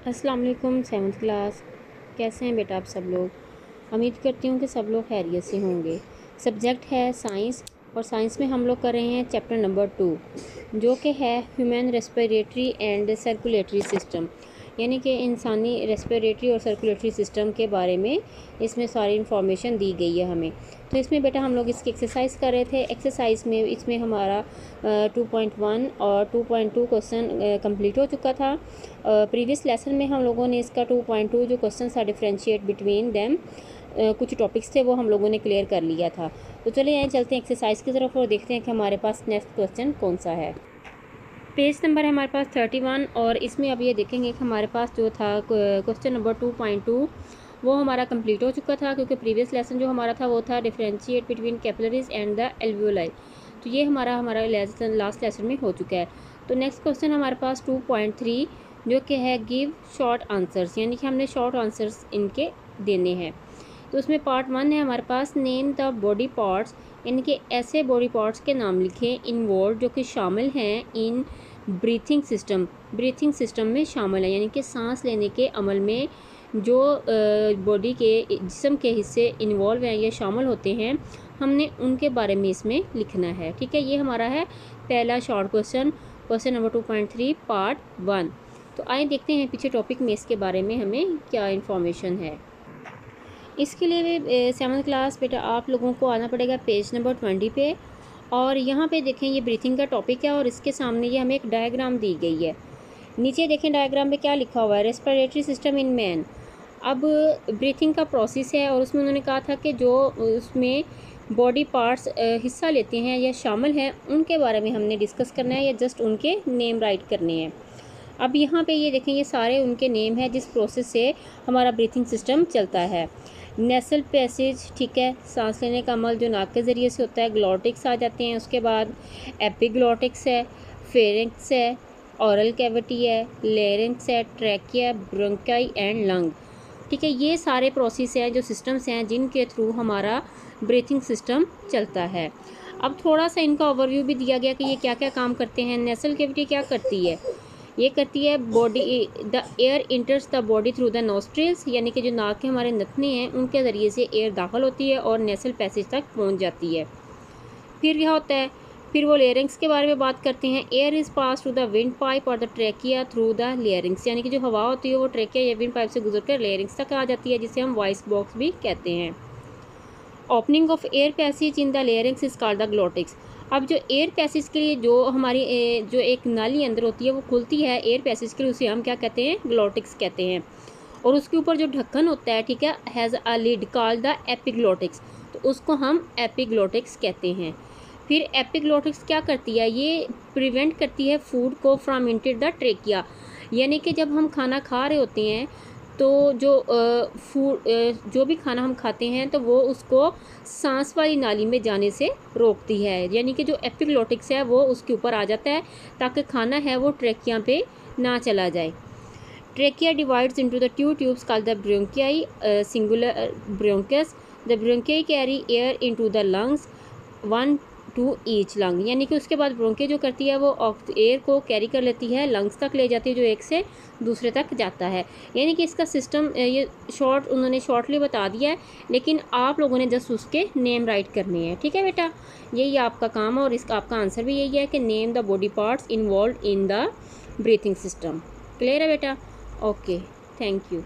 अस्सलाम वालेकुम। 7th class, कैसे हैं बेटा आप सब लोग? उम्मीद करती हूँ कि सब लोग खैरियत से होंगे। सब्जेक्ट है साइंस और साइंस में हम लोग कर रहे हैं चैप्टर नंबर 2 जो कि है human respiratory and circulatory system, यानी कि इंसानी रेस्पिरेटरी और सर्कुलेटरी सिस्टम के बारे में इसमें सारी इन्फॉर्मेशन दी गई है हमें। तो इसमें बेटा हम लोग इसकी एक्सरसाइज कर रहे थे। एक्सरसाइज में इसमें हमारा 2.1 और 2.2 क्वेश्चन कंप्लीट हो चुका था। प्रीवियस लेसन में हम लोगों ने इसका 2.2 जो क्वेश्चन था डिफरेंशिएट बिटवीन देम कुछ टॉपिक्स थे वो हम लोगों ने क्लियर कर लिया था। तो चलिए यहाँ चलते हैं एक्सरसाइज की तरफ और देखते हैं कि हमारे पास नेक्स्ट क्वेश्चन कौन सा है। पेज नंबर है हमारे पास 31 और इसमें अब ये देखेंगे कि हमारे पास जो था क्वेश्चन नंबर 2.2 वो हमारा कंप्लीट हो चुका था, क्योंकि प्रीवियस लेसन जो हमारा था वो था differentiate between capillaries and the alveoli. तो ये हमारा लेसन लास्ट लेसन में हो चुका है। तो नेक्स्ट क्वेश्चन हमारे पास 2.3 जो कि है गिव शॉर्ट आंसर्स, यानी कि हमने शॉर्ट आंसर्स इनके देने हैं। तो उसमें पार्ट 1 है हमारे पास नेम द बॉडी पार्ट्स, यानी कि ऐसे बॉडी पार्ट्स के नाम लिखें इन्वॉल्व जो कि शामिल हैं इन ब्रीथिंग सिस्टम में शामिल है, यानी कि सांस लेने के अमल में जो बॉडी के जिस्म के हिस्से इन्वॉल्व हैं या शामिल होते हैं, हमने उनके बारे में इसमें लिखना है। ठीक है, ये हमारा है पहला short question, question number 2.3 part 1। तो आइए देखते हैं पीछे टॉपिक में इसके बारे में हमें क्या इन्फॉर्मेशन है। इसके लिए 7th क्लास बेटा आप लोगों को आना पड़ेगा पेज नंबर 20 पे, और यहाँ पे देखें ये ब्रीथिंग का टॉपिक है और इसके सामने ये हमें एक डायग्राम दी गई है। नीचे देखें डायग्राम में क्या लिखा हुआ है, रेस्पिरेटरी सिस्टम इन मैन। अब ब्रीथिंग का प्रोसेस है और उसमें उन्होंने कहा था कि जो उसमें बॉडी पार्ट्स हिस्सा लेते हैं या शामिल हैं उनके बारे में हमने डिस्कस करना है या जस्ट उनके नेम राइट करने हैं। अब यहाँ पे ये देखें ये सारे उनके नेम हैं जिस प्रोसेस से हमारा ब्रीथिंग सिस्टम चलता है। नेसल पैसेज, ठीक है, सांस लेने का अमल जो नाक के ज़रिए से होता है। ग्लॉटिक्स आ जाते हैं, उसके बाद एपिग्लॉटिक्स है, फेरिंक्स है, ओरल कैविटी है, लेरिंक्स है, ट्रैकिया, ब्रोंकाई एंड लंग। ठीक है, ये सारे प्रोसेस हैं जो सिस्टम्स हैं जिनके थ्रू हमारा ब्रीथिंग सिस्टम चलता है। अब थोड़ा सा इनका ओवरव्यू भी दिया गया कि ये क्या क्या काम करते हैं। नेसल कैविटी क्या करती है, ये करती है body the air इंटर्स the body through the nostrils, यानी कि जो नाक के हमारे नथने हैं उनके ज़रिए से एयर दाखिल होती है और नेसल पैसेज तक पहुंच जाती है। फिर क्या होता है, फिर वो लेयरिंग्स के बारे में बात करते हैं। Air is pass through the windpipe और the trachea through the larynx, यानी कि जो हवा होती है वो ट्रैकिया या विंड पाइप से गुजर कर लेयरिंग्स तक आ जाती है, जिसे हम वॉइस बॉक्स भी कहते हैं। Opening of air passage in the larynx is called the glottis. अब जो एयर पैसेज के लिए जो हमारी जो एक नाली अंदर होती है वो खुलती है एयर पैसेज के लिए, उसे हम क्या कहते हैं, ग्लॉटिक्स कहते हैं। और उसके ऊपर जो ढक्कन होता है, ठीक है, has a lid called the epiglottis, तो उसको हम एपिग्लॉटिक्स कहते हैं। फिर एपिग्लॉटिक्स क्या करती है, ये प्रिवेंट करती है फूड को फ्रॉम इंटेड द ट्रेकिया, यानी कि जब हम खाना खा रहे होते हैं तो जो फूड जो भी खाना हम खाते हैं तो वो उसको सांस वाली नाली में जाने से रोकती है, यानी कि जो एपिग्लॉटिक्स है वो उसके ऊपर आ जाता है ताकि खाना है वो ट्रेकिया पे ना चला जाए। Trachea divides into the tubes called the bronchi, singular bronchus. The bronchi carry air into the lungs 1 to each lung, यानी कि उसके बाद ब्रोंके जो करती है वो एयर को कैरी कर लेती है, लंग्स तक ले जाती है जो एक से दूसरे तक जाता है। यानी कि इसका सिस्टम ये शॉर्ट उन्होंने शॉर्टली बता दिया है, लेकिन आप लोगों ने जस्ट उसके नेम राइट करने हैं। ठीक है बेटा, यही आपका काम है और इसका आपका आंसर भी यही है कि name the body parts involve in the breathing system. Clear है बेटा? Okay, thank you.